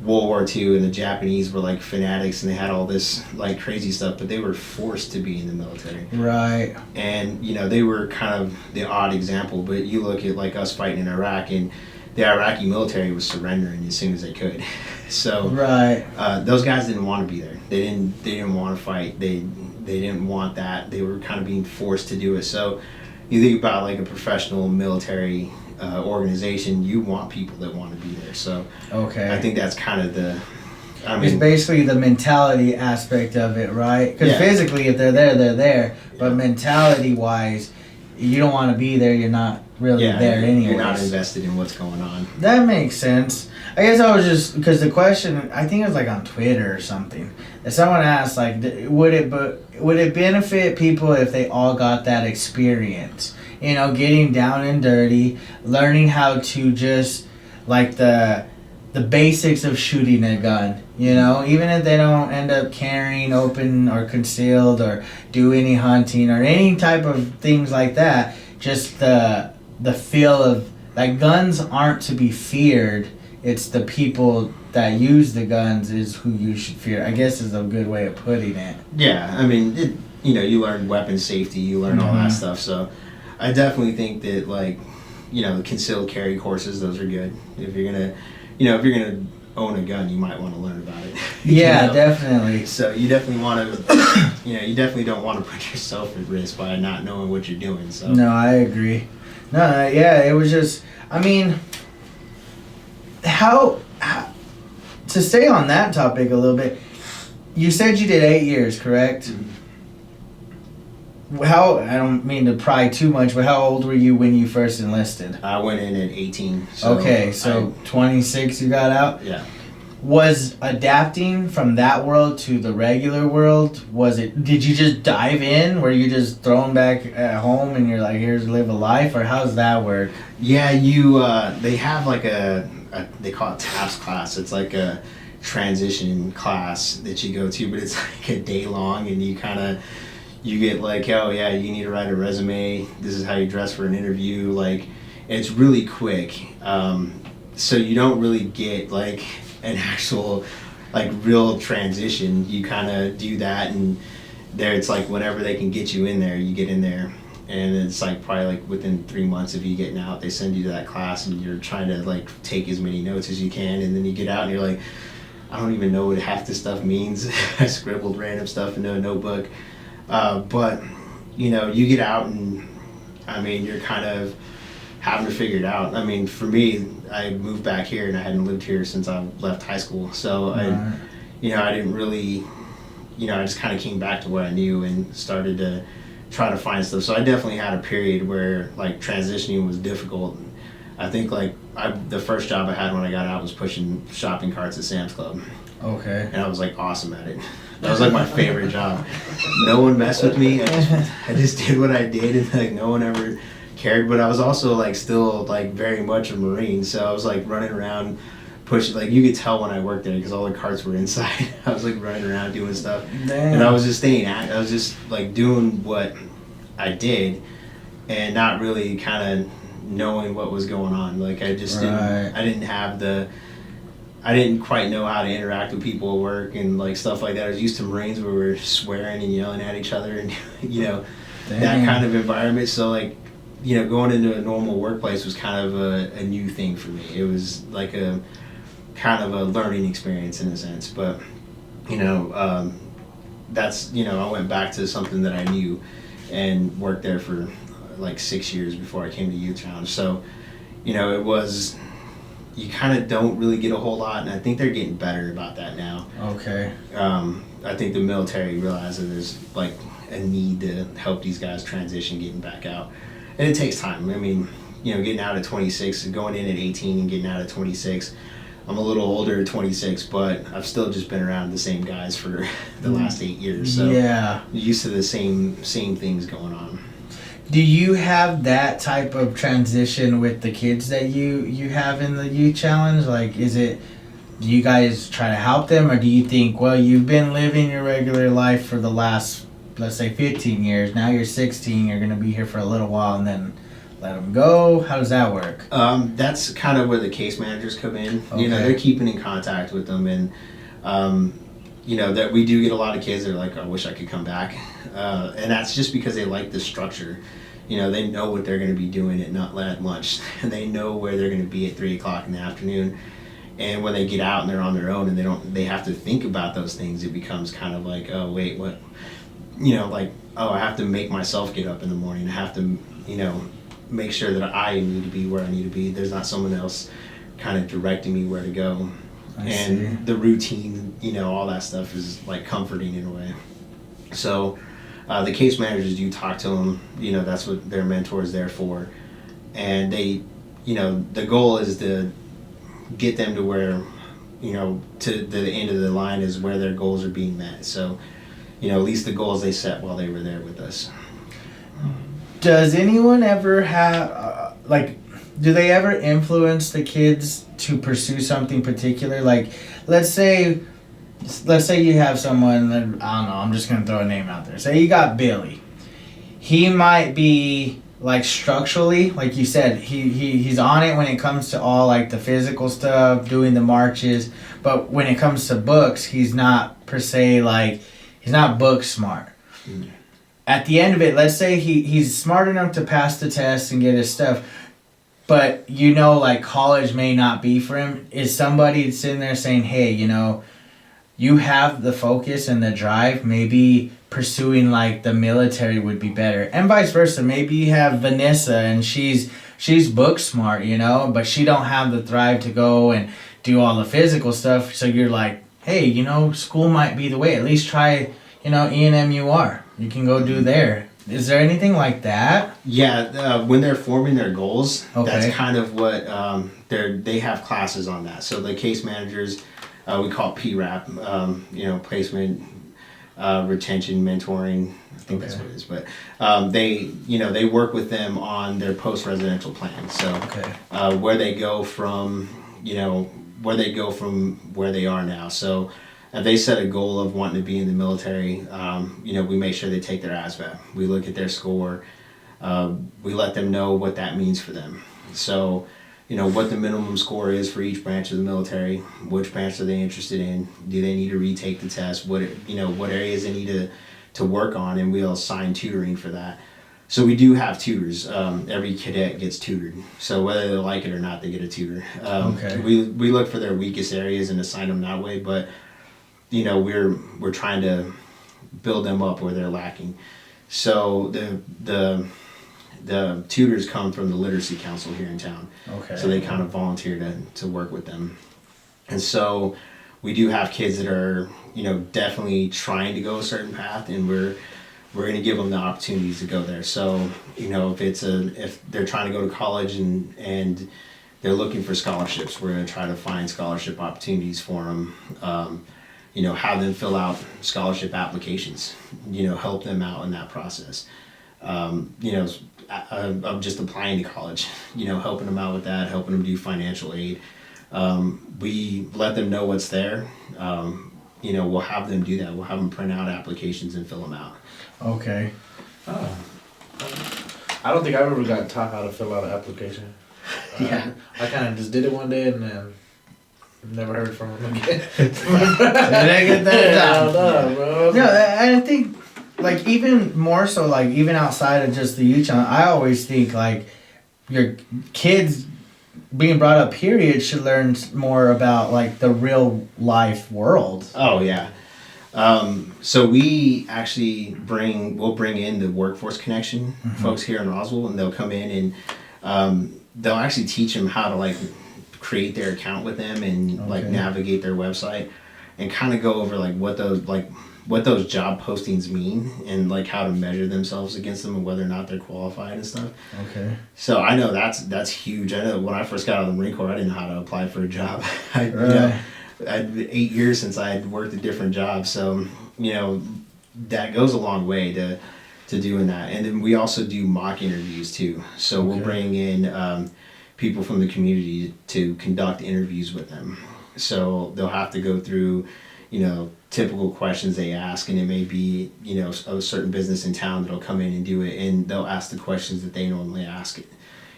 World War II and the Japanese were like fanatics and they had all this like crazy stuff, but they were forced to be in the military. Right. And, they were kind of the odd example, but you look at like us fighting in Iraq, and the Iraqi military was surrendering as soon as they could. So right. Those guys didn't want to be there. They didn't want to fight. They didn't want that. They were kind of being forced to do it. So you think about like a professional military organization, you want people that want to be there. So I think that's kind of it's basically the mentality aspect of it, right? Because physically, if they're there, they're there. But mentality-wise, you don't want to be there. You're not really there anyway. You're not invested in what's going on. That makes sense. I guess I was just, because the question, I think it was like on Twitter or something, that someone asked like, would it benefit people if they all got that experience? Getting down and dirty, learning how to just like the basics of shooting a gun. Even if they don't end up carrying open or concealed or do any hunting or any type of things like that, just the feel of like guns aren't to be feared. It's the people that use the guns is who you should fear, I guess, is a good way of putting it. Yeah, I mean, you learn weapon safety, you learn all that stuff. So I definitely think that, like, the concealed carry courses, those are good. If you're gonna own a gun, you might want to learn about it. Yeah, definitely. So you definitely want to, you definitely don't want to put yourself at risk by not knowing what you're doing. So no, I agree. No, yeah, it was just, I mean, how to stay on that topic a little bit, you said you did 8 years, correct? Mm-hmm. I don't mean to pry too much, but how old were you when you first enlisted? I went in at 18. So okay, so 26 you got out? Yeah. Was adapting from that world to the regular world, did you just dive in? Were you just thrown back at home and you're like, here's live a life? Or how's that work? Yeah, they have like they call it TAPS class. It's like a transition class that you go to, but it's like a day long, and you get like, oh yeah, you need to write a resume. This is how you dress for an interview. Like, it's really quick. So you don't really get like an actual like real transition. You kind of do that, and there it's like whenever they can get you in there, you get in there. And it's like probably like within 3 months of you getting out, they send you to that class, and you're trying to like take as many notes as you can, and then you get out and you're like, I don't even know what half this stuff means. I scribbled random stuff into a notebook. But you get out, and I mean, you're kind of having to figure it out. I mean, for me, I moved back here and I hadn't lived here since I left high school. So I didn't really, I just kind of came back to what I knew and started to try to find stuff. So I definitely had a period where like transitioning was difficult. I think like the first job I had when I got out was pushing shopping carts at Sam's Club. Okay. And I was like awesome at it. That was like my favorite job. No one messed with me. I just did what I did, and like no one ever cared. But I was also like still like very much a Marine, so I was like running around pushing. Like you could tell when I worked there because all the carts were inside. I was like running around doing stuff. Damn. And I was just I was just like doing what I did, and not really kind of knowing what was going on. Like I just I didn't quite know how to interact with people at work and like stuff like that. I was used to Marines where we were swearing and yelling at each other and that kind of environment. So like going into a normal workplace was kind of a new thing for me. It was like a kind of a learning experience in a sense. But that's I went back to something that I knew and worked there for like 6 years before I came to Youth Challenge. So it was, you kind of don't really get a whole lot, and I think they're getting better about that now. Okay. I think the military realized that there's like a need to help these guys transition getting back out, and it takes time. I mean, getting out at 26, going in at 18 and getting out at 26, I'm a little older, 26, but I've still just been around the same guys for the last 8 years. So Yeah. used to the same things going on. Do you have that type of transition with the kids that you have in the youth challenge? Like, do you guys try to help them, or do you think, well, you've been living your regular life for the last, let's say, 15 years, now you're 16, you're going to be here for a little while, and then let them go? How does that work? That's kind of where the case managers come in. Okay. They're keeping in contact with them, and that we do get a lot of kids that are like, I wish I could come back, and that's just because they like the structure. They know what they're going to be doing at lunch, and they know where they're going to be at 3:00 in the afternoon. And when they get out and they're on their own and they have to think about those things, it becomes kind of like, oh wait, what, I have to make myself get up in the morning. I have to, make sure that I need to be where I need to be. There's not someone else kind of directing me where to go. I see. The routine, all that stuff is like comforting in a way. So the case managers do talk to them, that's what their mentor is there for. And they, the goal is to get them to where, to the end of the line is where their goals are being met. So, at least the goals they set while they were there with us. Does anyone ever have, do they ever influence the kids to pursue something particular? Like, let's say you have someone, I don't know, I'm just going to throw a name out there. Say you got Billy. He might be, like, structurally, like you said, he's on it when it comes to all, like, the physical stuff, doing the marches. But when it comes to books, he's not, per se, like, he's not book smart. Mm-hmm. At the end of it, let's say he's smart enough to pass the test and get his stuff, but like college may not be for him. Is somebody sitting there saying, hey, you have the focus and the drive, maybe pursuing like the military would be better, and vice versa. Maybe you have Vanessa and she's book smart, but she don't have the drive to go and do all the physical stuff. So you're like, hey, school might be the way. At least try, ENMUR. You can go do there. Is there anything like that? Yeah, when they're forming their goals, okay. That's kind of what they have classes on that. So the case managers, we call it PRAP, placement, retention, mentoring. I think that's what it is. But they work with them on their post-residential plan. So where they go from, where they are now. So if they set a goal of wanting to be in the military, we make sure they take their ASVAB. We look at their score. We let them know what that means for them. So, what the minimum score is for each branch of the military. Which branch are they interested in? Do they need to retake the test? What areas they need to work on, and we'll assign tutoring for that. So we do have tutors. Every cadet gets tutored. So whether they like it or not, they get a tutor. We look for their weakest areas and assign them that way, but we're trying to build them up where they're lacking. So the tutors come from the Literacy Council here in town. Okay. So they kind of volunteer to work with them. And so we do have kids that are, definitely trying to go a certain path, and we're going to give them the opportunities to go there. So, if they're trying to go to college and they're looking for scholarships, we're going to try to find scholarship opportunities for them. Have them fill out scholarship applications, help them out in that process. Of just applying to college, helping them out with that, helping them do financial aid. We let them know what's there. We'll have them do that. We'll have them print out applications and fill them out. Okay. Oh. I don't think I've ever got taught how to fill out an application. Yeah. I kind of just did it one day and then never heard from him again. Did I get that down? Bro. No, I think, like, even more so, like, even outside of just the youth challenge, I always think, like, your kids being brought up, period, should learn more about, like, the real life world. Oh, yeah. So we actually we'll bring in the Workforce Connection folks here in Roswell, and they'll come in and they'll actually teach them how to, like, create their account with them and like navigate their website and kind of go over like what those, like, what those job postings mean and like how to measure themselves against them and whether or not they're qualified and stuff. Okay. So I know that's huge. I know when I first got out of the Marine Corps, I didn't know how to apply for a job. I had 8 years since I had worked a different job, so that goes a long way to doing that. And then we also do mock interviews too. So we'll bring in people from the community to conduct interviews with them. So they'll have to go through, typical questions they ask, and it may be, a certain business in town that'll come in and do it, and they'll ask the questions that they normally ask,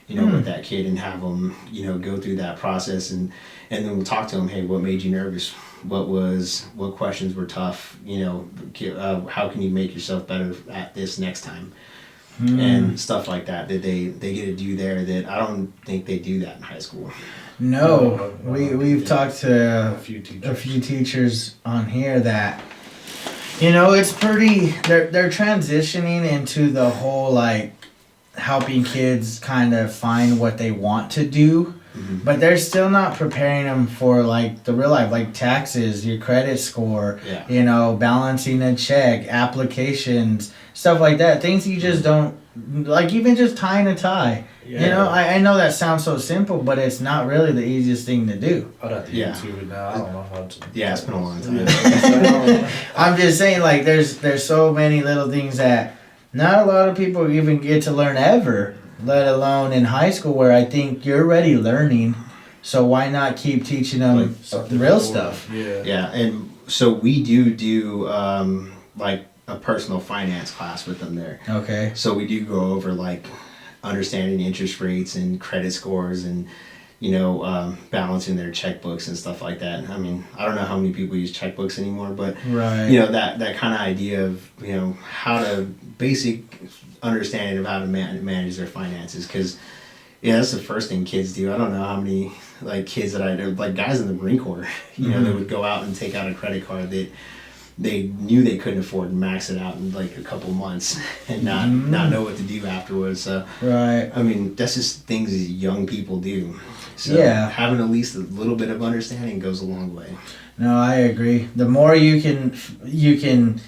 with that kid, and have them, go through that process, and then we'll talk to them. Hey, what made you nervous? What questions were tough? How can you make yourself better at this next time? And stuff like that they get to do there that I don't think they do that in high school. No, we've talked to a few teachers on here that, it's pretty, they're transitioning into the whole, like, helping kids kind of find what they want to do, but they're still not preparing them for, like, the real life, like taxes, your credit score, balancing a check, applications, stuff like that, things you just don't, like, even just tying a tie. I know that sounds so simple, but it's not really the easiest thing to do. I'd have to YouTube it now. I don't know how to. Yeah, it's been a long time. I'm just saying, like, there's so many little things that not a lot of people even get to learn ever, let alone in high school, where I think you're already learning. So why not keep teaching them the real stuff? Yeah, and so we do like a personal finance class with them there. Okay. So we do go over like understanding interest rates and credit scores and balancing their checkbooks and stuff like that. I mean, I don't know how many people use checkbooks anymore, but that kind of idea of how to basic understanding of how to manage their finances, because that's the first thing kids do. I don't know how many like kids that I know, like guys in the Marine Corps, they would go out and take out a credit card that they knew they couldn't afford and max it out in like a couple months and not know what to do afterwards. So I mean, that's just things that young people do. So having at least a little bit of understanding goes a long way. No, I agree. The more you can.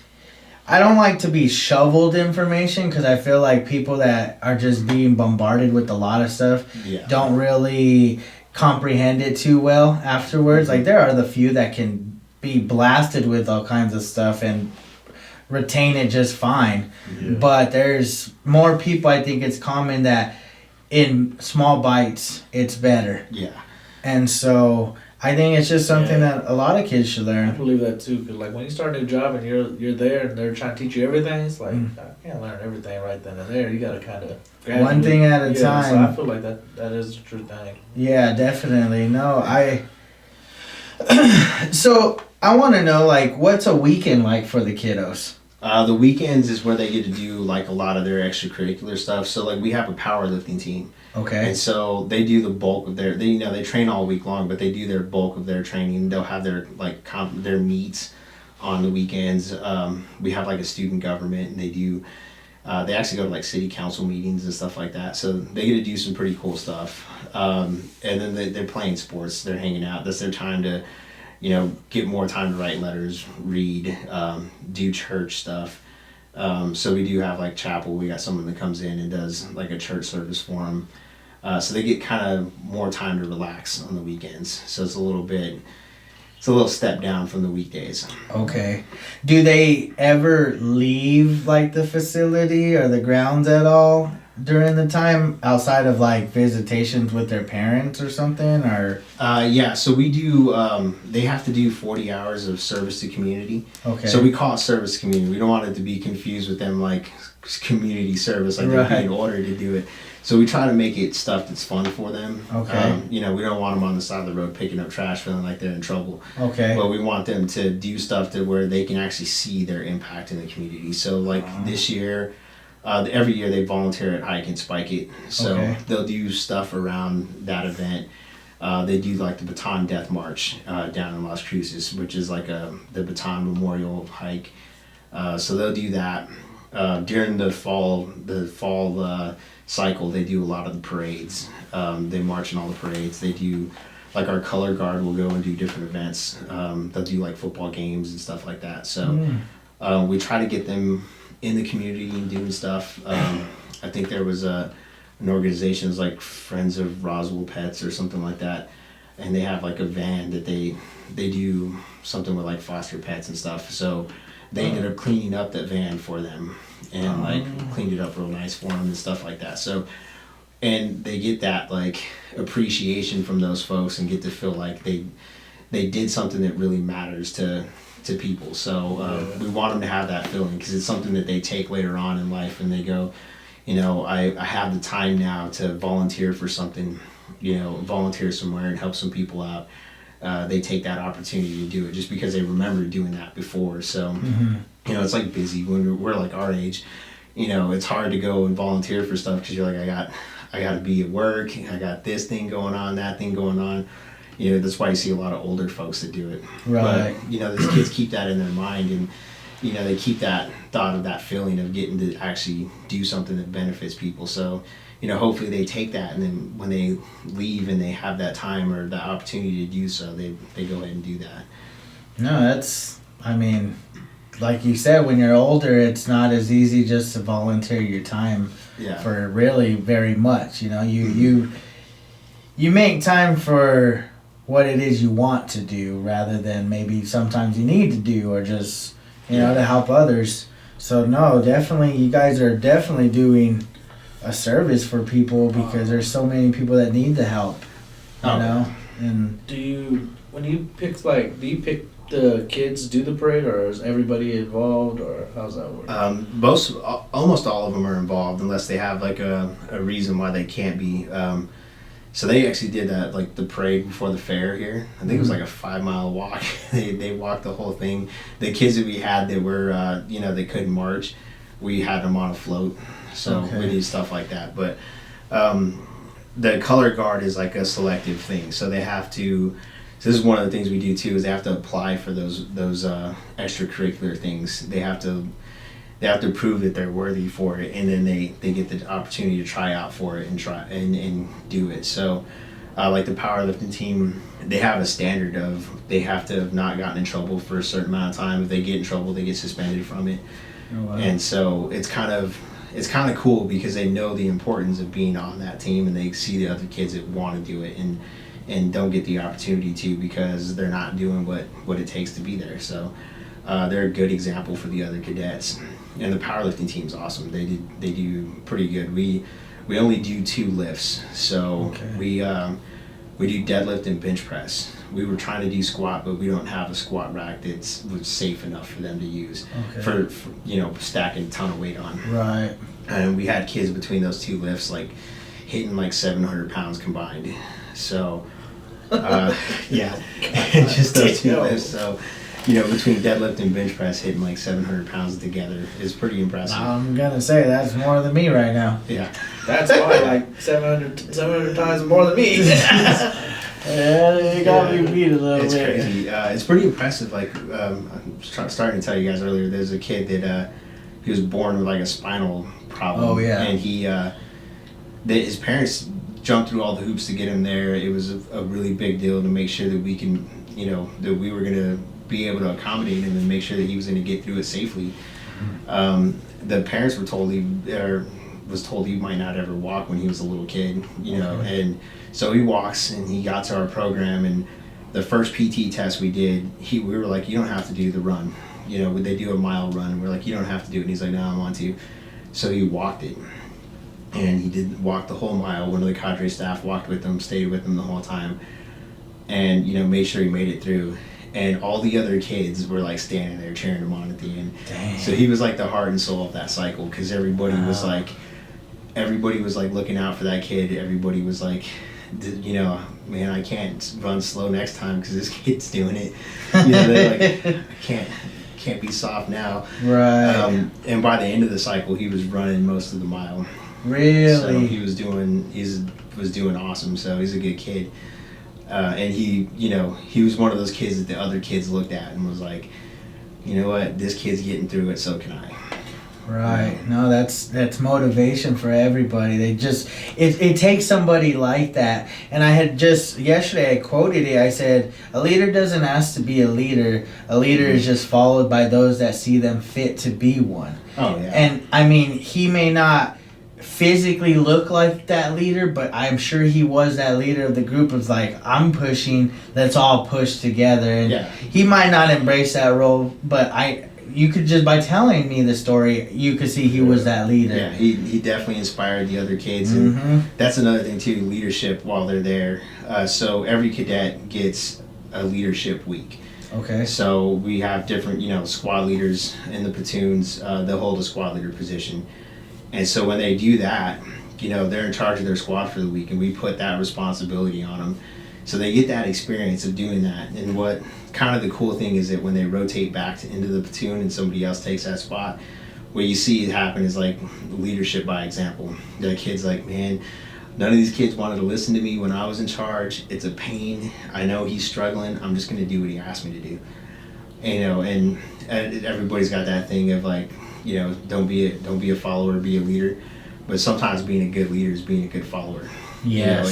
I don't like to be shoveled information, because I feel like people that are just being bombarded with a lot of stuff don't really comprehend it too well afterwards. Like, there are the few that can be blasted with all kinds of stuff and retain it just fine. But there's more people, I think it's common that in small bites it's better. And so I think it's just something that a lot of kids should learn. I believe that too, because like when you start a new job and you're there and they're trying to teach you everything, it's like I can't learn everything right then and there. You gotta kind of one thing at a time. So I feel like that is a true thing. Yeah, definitely. No, so I want to know, like, what's a weekend like for the kiddos? The weekends is where they get to do like a lot of their extracurricular stuff. So like we have a powerlifting team. Okay. And so they do the bulk of they train all week long, but they do their bulk of their training. They'll have their their meets on the weekends. We have like a student government, and they do. They actually go to like city council meetings and stuff like that. So they get to do some pretty cool stuff. And then they're playing sports. They're hanging out. That's their time to, get more time to write letters, read, do church stuff. So we do have like chapel. We got someone that comes in and does like a church service for them. So they get kind of more time to relax on the weekends. So it's a little step down from the weekdays. Okay. Do they ever leave like the facility or the grounds at all during the time, outside of like visitations with their parents or something, or? So we do, they have to do 40 hours of service to community. Okay. So we call it service to community. We don't want it to be confused with them like community service, like they're being ordered to do it. So we try to make it stuff that's fun for them. Okay. We don't want them on the side of the road picking up trash feeling like they're in trouble. Okay. But we want them to do stuff where they can actually see their impact in the community. So like this year, every year they volunteer at Hike and Spike It. So they'll do stuff around that event. They do like the Baton Death March down in Las Cruces, which is like the Baton Memorial hike. So they'll do that. During the fall cycle, they do a lot of the parades. They march in all the parades. They do, like our color guard will go and do different events. They'll do like football games and stuff like that. So We try to get them in the community and doing stuff. I think there was an organization like Friends of Roswell Pets or something like that, and they have like a van that they do something with like foster pets and stuff. So they ended up cleaning up that van for them and like cleaned it up real nice for them and stuff like that. So, and they get that like appreciation from those folks and get to feel like they did something that really matters to people. So we want them to have that feeling, because it's something that they take later on in life and they go, you know, I have the time now to volunteer for something, you know, volunteer somewhere and help some people out. They take that opportunity to do it just because they remember doing that before. So, you know, it's like busy when we're like our age, you know, it's hard to go and volunteer for stuff because you're like, I got to be at work. I got this thing going on, that thing going on. You know, that's why you see a lot of older folks that do it. Right. But, you know, these kids keep that in their mind, and, you know, they keep that thought of that feeling of getting to actually do something that benefits people. So, you know, hopefully they take that, and then when they leave and they have that time or the opportunity to do so, they go ahead and do that. No, that's, I mean, like you said, when you're older, it's not as easy just to volunteer your time for really very much. You know, you make time for what it is you want to do rather than maybe sometimes you need to do, or just, you know, to help others. So no, definitely, you guys are definitely doing a service for people, because there's so many people that need the help, you know. And do you pick the kids do the parade, or is everybody involved, or how's that work? Almost all of them are involved unless they have like a reason why they can't be. So they actually did that, like the parade before the fair here. I think it was like a 5-mile walk. They walked the whole thing. The kids that we had that were, you know, they couldn't march, we had them on a float. So we did stuff like that. But the color guard is like a selective thing. So they have to, so this is one of the things we do too, is they have to apply for those extracurricular things. They have to prove that they're worthy for it, and then they get the opportunity to try out for it and try and do it. So like the powerlifting team, they have a standard of they have to have not gotten in trouble for a certain amount of time. If they get in trouble, they get suspended from it. Oh, wow. And so it's kind of cool because they know the importance of being on that team, and they see the other kids that want to do it and don't get the opportunity to because they're not doing what it takes to be there. So they're a good example for the other cadets. And the powerlifting team's awesome. They do pretty good. We only do 2 lifts, so we do deadlift and bench press. We were trying to do squat, but we don't have a squat rack that's safe enough for them to use for you know, stacking a ton of weight on. Right. And we had kids between those 2 lifts like hitting like 700 pounds combined. So yeah, just those 2 lifts. So, you know, between deadlift and bench press, hitting like 700 pounds together is pretty impressive. I'm gonna say that's more than me right now. Yeah, that's probably like 700 times more than me. Yeah, you got me beat a little bit. It's crazy. It's pretty impressive. Like I'm starting to tell you guys earlier, there's a kid that he was born with like a spinal problem. Oh yeah. And his parents jumped through all the hoops to get him there. It was a really big deal to make sure that we can, you know, that we were gonna be able to accommodate him and make sure that he was going to get through it safely. The parents were told was told he might not ever walk when he was a little kid, you know, and so he walks and he got to our program, and the first PT test we did, we were like, you don't have to do the run, you know, they do a mile run, and we're like, you don't have to do it, and he's like, no, I want to. So he walked it, and he did walk the whole mile. One of the cadre staff walked with him, stayed with him the whole time, and, you know, made sure he made it through. And all the other kids were like standing there cheering him on at the end. Dang. So he was like the heart and soul of that cycle, because everybody was like looking out for that kid. Everybody was like, you know, man, I can't run slow next time because this kid's doing it. You know, they're like, I can't be soft now. Right. And by the end of the cycle, he was running most of the mile. Really? So he was doing awesome. So he's a good kid. And he was one of those kids that the other kids looked at and was like, you know what, this kid's getting through it, so can I. Right. No, that's motivation for everybody. They just it takes somebody like that. And I had just yesterday I quoted it. I said, "A leader doesn't ask to be a leader. A leader is just followed by those that see them fit to be one." Oh yeah. And I mean, he may not physically look like that leader, but I'm sure he was that leader of the group. It's like, I'm pushing, let's all push together. And Yeah. he might not embrace that role, but you could just, by telling me the story, you could see he was that leader. Yeah, he definitely inspired the other kids, and that's another thing too, leadership while they're there. So every cadet gets a leadership week. Okay. So we have different, squad leaders in the platoons. They'll hold a squad leader position. And so when they do that, they're in charge of their squad for the week, and we put that responsibility on them. So they get that experience of doing that. And what kind of the cool thing is that when they rotate back into the platoon and somebody else takes that spot, what you see it happen is like leadership by example. The kid's like, man, none of these kids wanted to listen to me when I was in charge. It's a pain. I know he's struggling. I'm just going to do what he asked me to do. And everybody's got that thing of like, don't be a follower, be a leader. But sometimes being a good leader is being a good follower. Yes.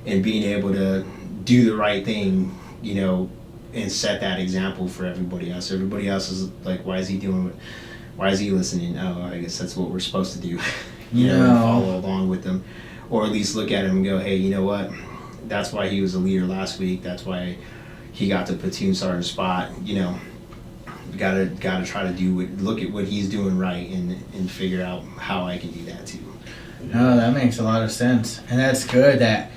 And being able to do the right thing, and set that example for everybody else. Everybody else is like, why is he doing it? Why is he listening? Oh, I guess that's what we're supposed to do. And follow along with them. Or at least look at him and go, hey, you know what? That's why he was a leader last week. That's why he got the platoon sergeant spot. We gotta try to look at what he's doing right and figure out how I can do that too. No, that makes a lot of sense. And that's good that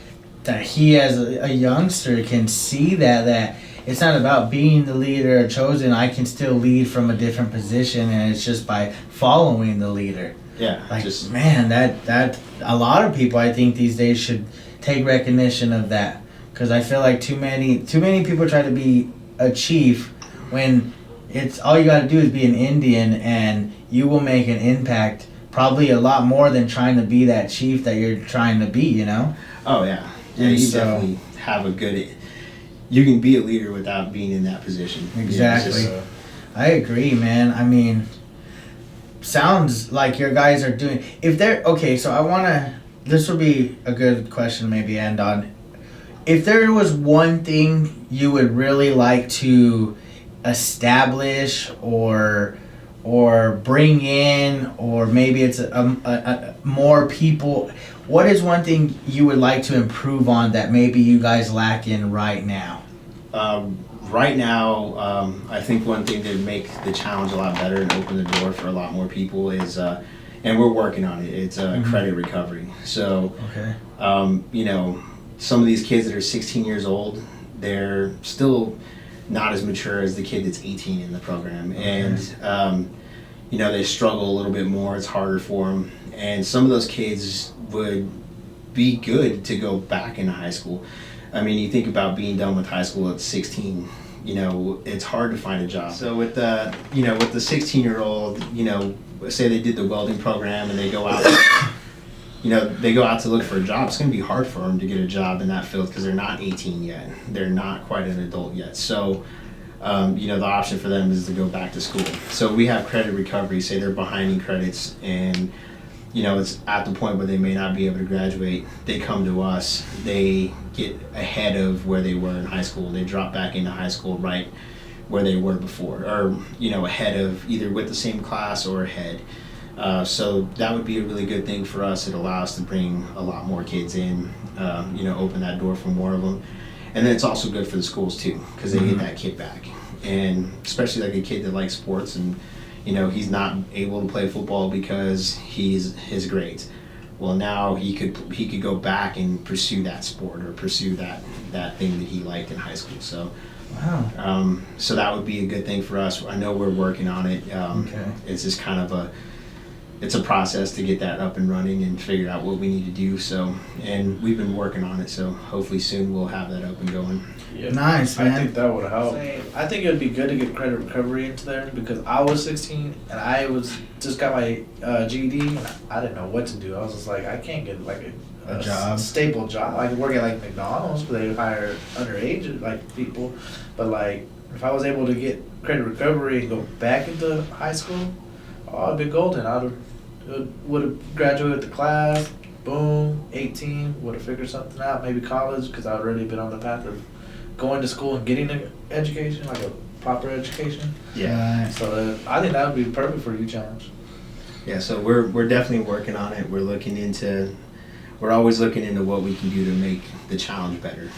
he as a youngster can see that it's not about being the leader or chosen. I can still lead from a different position, and it's just by following the leader. Yeah. Like, man, that a lot of people I think these days should take recognition of that, because I feel like too many people try to be a chief when it's all you got to do is be an Indian and you will make an impact probably a lot more than trying to be that chief that you're trying to be. Oh yeah. Yeah, you definitely have you can be a leader without being in that position. Exactly. I agree, man. I mean, sounds like your guys are doing, so this would be a good question to maybe end on. If there was one thing you would really like to establish or bring in, or maybe it's a more people, what is one thing you would like to improve on that maybe you guys lack in right now? Right now, I think one thing to make the challenge a lot better and open the door for a lot more people is, and we're working on it, it's credit recovery. So, some of these kids that are 16 years old, they're still not as mature as the kid that's 18 in the program. And, they struggle a little bit more. It's harder for them. And some of those kids would be good to go back into high school. I mean, you think about being done with high school at 16, it's hard to find a job. So with the 16-year-old, say they did the welding program and they go out, they go out to look for a job, it's going to be hard for them to get a job in that field because they're not 18 yet. They're not quite an adult yet. So, the option for them is to go back to school. So we have credit recovery, say they're behind in credits and, it's at the point where they may not be able to graduate. They come to us, they get ahead of where they were in high school. They drop back into high school right where they were before, or, ahead of either with the same class or ahead. So that would be a really good thing for us. It allows us to bring a lot more kids in, open that door for more of them. And then it's also good for the schools too, because they get that kickback. And especially like a kid that likes sports and, he's not able to play football because his grades. Well, now he could go back and pursue that sport or pursue that thing that he liked in high school. So, wow. So that would be a good thing for us. I know we're working on it. It's just kind of it's a process to get that up and running and figure out what we need to do. So, and we've been working on it. So hopefully soon we'll have that up and going. Yeah. Nice, man. I think that would help. I think it would be good to get credit recovery into there because I was 16 and I just got my GED and I didn't know what to do. I was just like, I can't get like a job, staple job. I could work at like McDonald's, but they hire underage like people. But like if I was able to get credit recovery and go back into high school, Oh, I'd be golden. Would have graduated the class. Boom, 18. Would have figured something out. Maybe college, because I'd already been on the path of going to school and getting an education, like a proper education. Yeah. So I think that would be perfect for you, challenge. Yeah. So we're definitely working on it. We're always looking into what we can do to make the challenge better.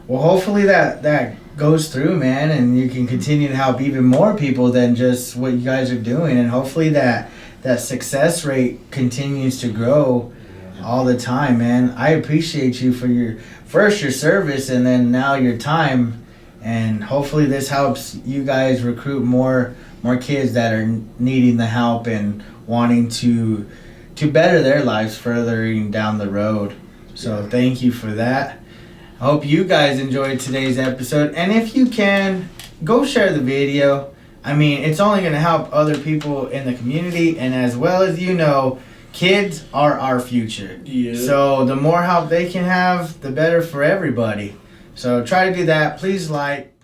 Well, hopefully that goes through, man, and you can continue to help even more people than just what you guys are doing, and hopefully that success rate continues to grow all the time, man. I appreciate you for your service and then now your time, and hopefully this helps you guys recruit more kids that are needing the help and wanting to better their lives furthering down the road. So thank you for that. I hope you guys enjoyed today's episode, and if you can, go share the video. I mean, it's only going to help other people in the community, and as well as you know, kids are our future. Yeah. So the more help they can have, the better for everybody. So try to do that. Please like.